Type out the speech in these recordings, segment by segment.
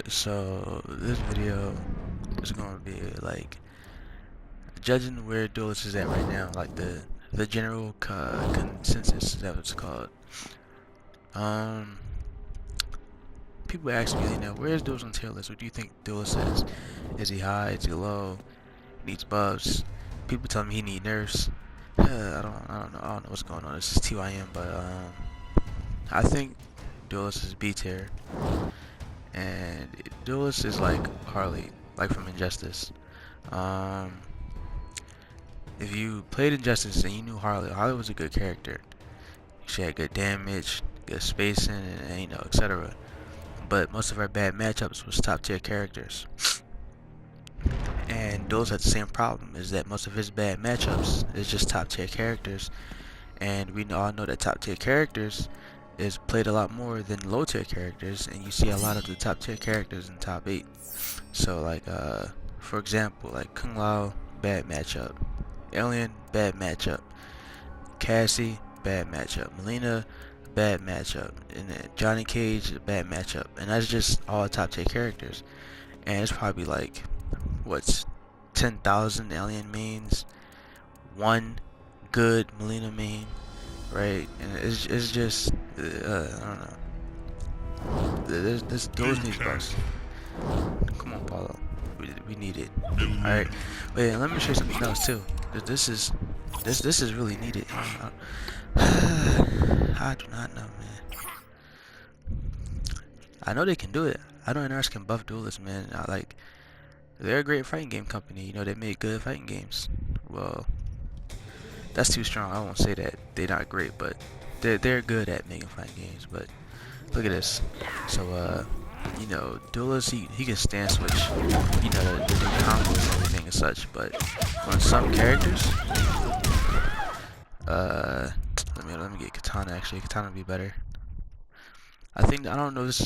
So this video is gonna be like judging where Duelist is at right now, like the general consensus. That was called. Um, People ask me, where's Duelist on tier list? What do you think Duelist is? Is he high? Is he low? Needs buffs? People tell me he need nerfs. I don't know what's going on. This is TYM, but I think Duelist is B tier, and Duelist is like Harley, like from Injustice. Um, if you played Injustice and you knew Harley, Harley was a good character. She had good damage, good spacing, and etc. But most of her bad matchups was top tier characters. And Duels had the same problem, is that most of his bad matchups is just top tier characters. And we all know that top tier characters is played a lot more than low tier characters, and you see a lot of the top tier characters in top 8. So like for example, like Kung Lao, bad matchup. Alien, bad matchup. Cassie, bad matchup. Melina, bad matchup. And then Johnny Cage, bad matchup. And that's just all top tier characters. And it's probably like, what's 10,000 Alien mains, one good Melina main, right? And it's just, I don't know. Those need buffs. Come on, Paulo. We need it. Alright. Wait, let me show you something else too. This is really needed. I do not know, man. I know they can do it. I know NRS can buff duelists, man. They're a great fighting game company. They make good fighting games. Well, that's too strong. I won't say that they're not great, but they're good at making fighting games. But look at this. So Duelist, he can stand switch, the new combos and everything and such, but on some characters, let me get Katana. Actually, Katana would be better. I don't know if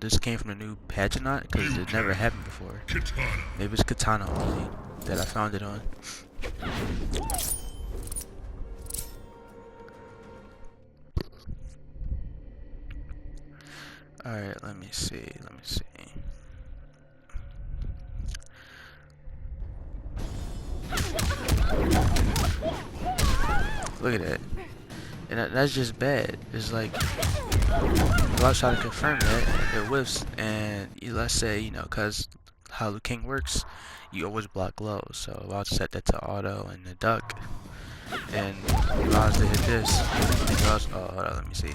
this came from the new patch or not, because it never happened before. Maybe it's Katana only that I found it on. Alright, let me see. Look at that. And that's just bad. It's like, if I try to confirm that, it whiffs, and let's say, because how the king works, you always block low. So if I was to set that to auto and the duck, and if I was to hit this, and oh, hold on, let me see.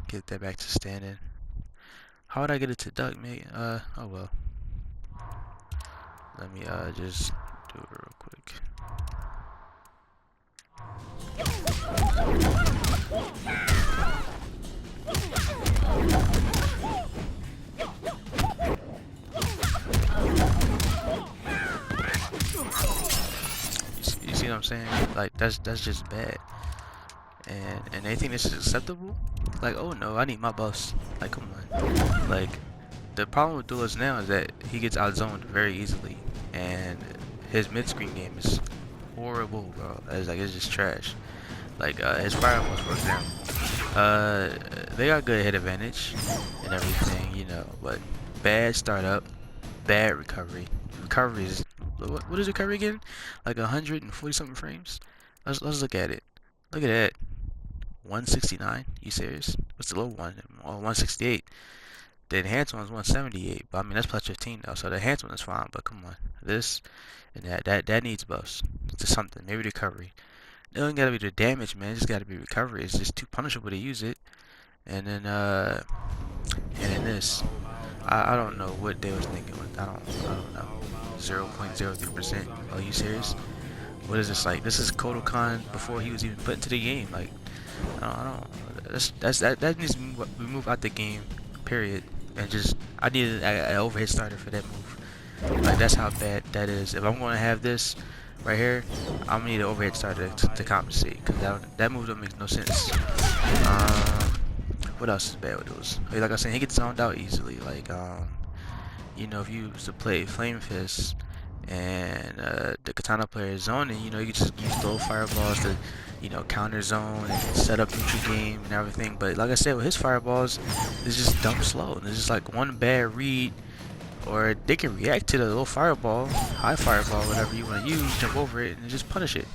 Get that back to standing. How would I get it to duck, mate? Oh well. Let me just do it real quick. You see what I'm saying? Like that's just bad. And they think this is acceptable? Like, oh no, I need my buffs. Like, come on. Like, the problem with Duelist now is that he gets outzoned very easily, and his mid-screen game is horrible, bro. It's just trash. Like his fireballs, for example. They got good hit advantage and everything, but bad startup, bad recovery. Recovery is what is recovery again? Like 140 something frames. Let's look at it. Look at that. 169? You serious? What's the low one? Oh, 168. The enhanced one's 178, but I mean that's plus 15 though, so the enhanced one is fine. But come on, this and that needs buffs to something. Maybe recovery. It don't gotta be the damage, man. It just gotta be recovery. It's just too punishable to use it. And then this, I don't know what they was thinking with. I don't know. 0.03%. Are you serious? What is this like? This is Kodokan before he was even put into the game. Like, I don't. That needs to be moved out the game. Period. And just I need an overhead starter for that move. Like that's how bad that is. If I'm gonna have this right here, I'm gonna need an overhead starter to compensate, because that move don't make no sense. What else is bad with those? Like I said, he gets zoned out easily. Like if you used to play Flame Fist and the Katana player is zoning, you could just use throw fireballs to counter zone and set up neutral game and everything. But like I said, with his fireballs, it's just dumb slow. And it's just like one bad read, or they can react to the little fireball, high fireball, whatever you want to use, jump over it and just punish it.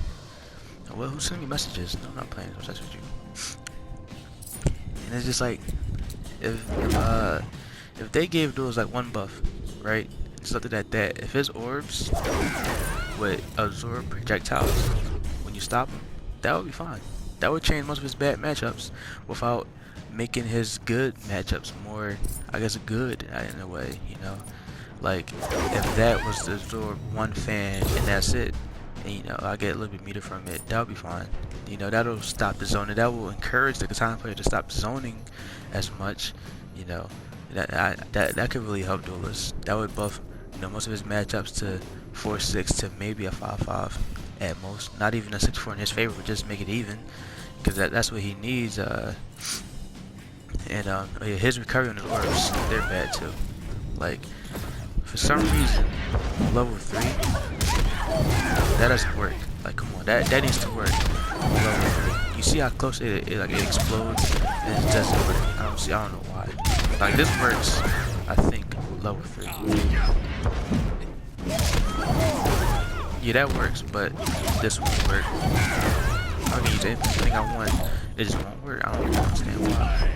Well, who's sending me messages? No, I'm not playing no sex with you. And it's just like, if they gave Duels like one buff, right? Something like that. If his orbs would absorb projectiles when you stop him, that would be fine. That would change most of his bad matchups without making his good matchups more, I guess, good in a way, you know? Like, if that was to absorb one fan and that's it, and, you know, I get a little bit meter from it, that would be fine. You know, that'll stop the zoning. That will encourage the Katana player to stop zoning as much, you know. That could really help Duelist. That would buff, you know, most of his matchups to 4-6 to maybe a 5-5 at most. Not even a 6-4 in his favor, but just make it even, because that's what he needs. His recovery on his orbs, they're bad too. Like, for some reason, level 3, that doesn't work. Like, come on, that needs to work. Level 3. You see how close it explodes and it doesn't work. I don't know why. Like, this works, I think, level 3. Yeah, that works, but this won't work. I can use anything I want. It just won't work. I don't understand why.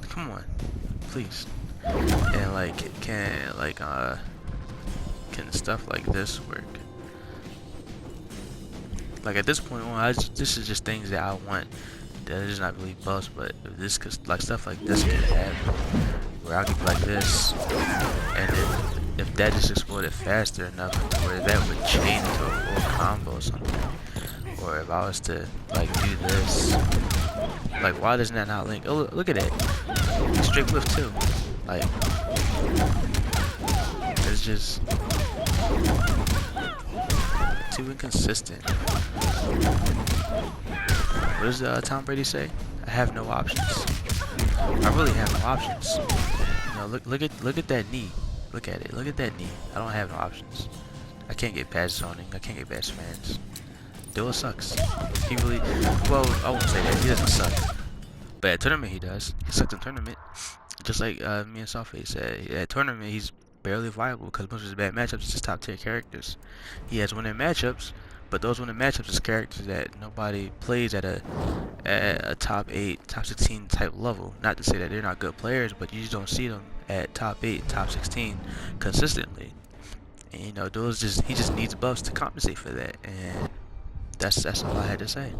Come on, please. And like, can stuff like this work? Like, at this point on, this is just things that I want. That is not really buffs, but if this stuff like this can happen, where I could be like this, and then if that just exploded faster enough where that would chain into a full combo or something, or if I was to like do this, like, why doesn't that not link? Oh, look at it, straight whiff too. Like, it's just too inconsistent. What does Tom Brady say? I have no options. I really have no options. You know, look at that knee. Look at it. Look at that knee. I don't have no options. I can't get past zoning. I can't get past fans. Dilla sucks. He really, well, I won't say that. He doesn't suck. But at tournament he does. He sucks in tournament. Just like me and Softface said. At tournament he's barely viable because most of his bad matchups is just top tier characters. He has winning matchups, but those winning matchups is characters that nobody plays at a top 8, top 16 type level. Not to say that they're not good players, but you just don't see them at top 8, top 16 consistently. And you know, he just needs buffs to compensate for that, and that's all I had to say.